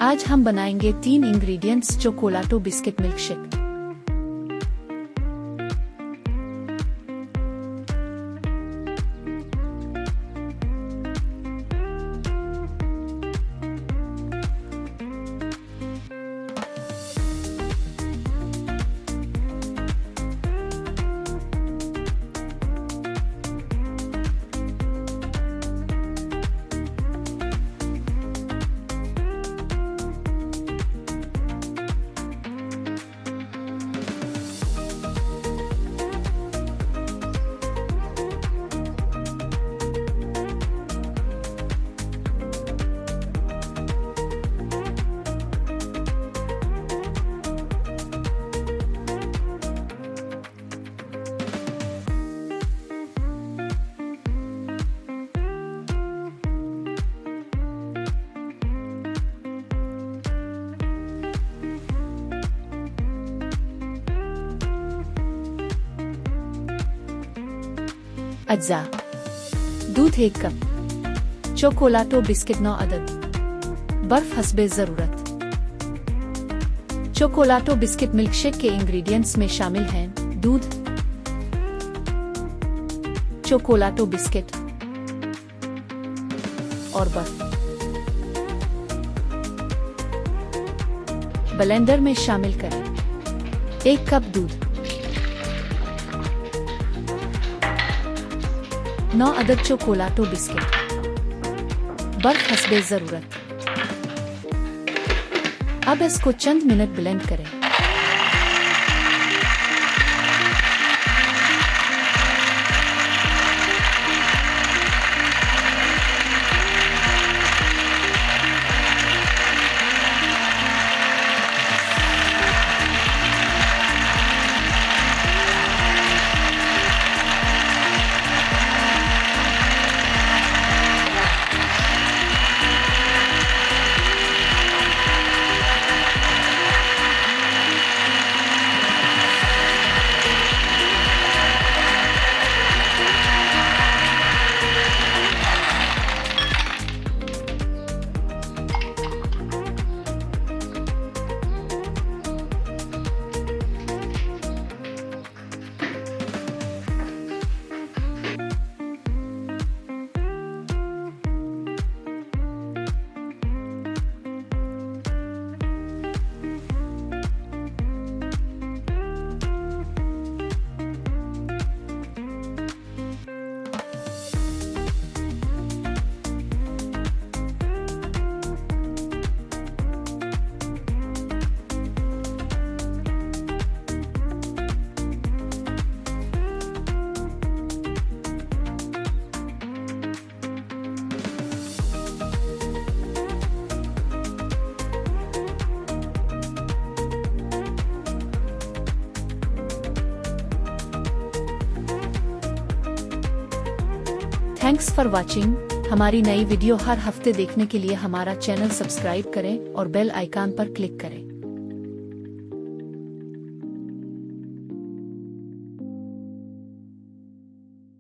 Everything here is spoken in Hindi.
आज हम बनाएंगे 3 इंग्रेडिएंट्स चोकोलाटो बिस्किट मिल्कशेक। अज्जा: दूध 1 कप, चोकोलाटो बिस्किट 9 अदद, बर्फ हस्बे ज़रूरत। चोकोलाटो बिस्किट मिल्कशेक के इंग्रेडिएंट्स में शामिल हैं दूध, चोकोलाटो बिस्किट और बर्फ। ब्लेंडर में शामिल करें 1 कप दूध, 9 अदद चोकोलाटो बिस्किट, बर्फ हस्बे ज़रूरत। अब इसको चंद मिनट ब्लेंड करें। Thanks for watching. हमारी नई वीडियो हर हफ्ते देखने के लिए हमारा चैनल सब्सक्राइब करें और बेल आइकन पर क्लिक करें।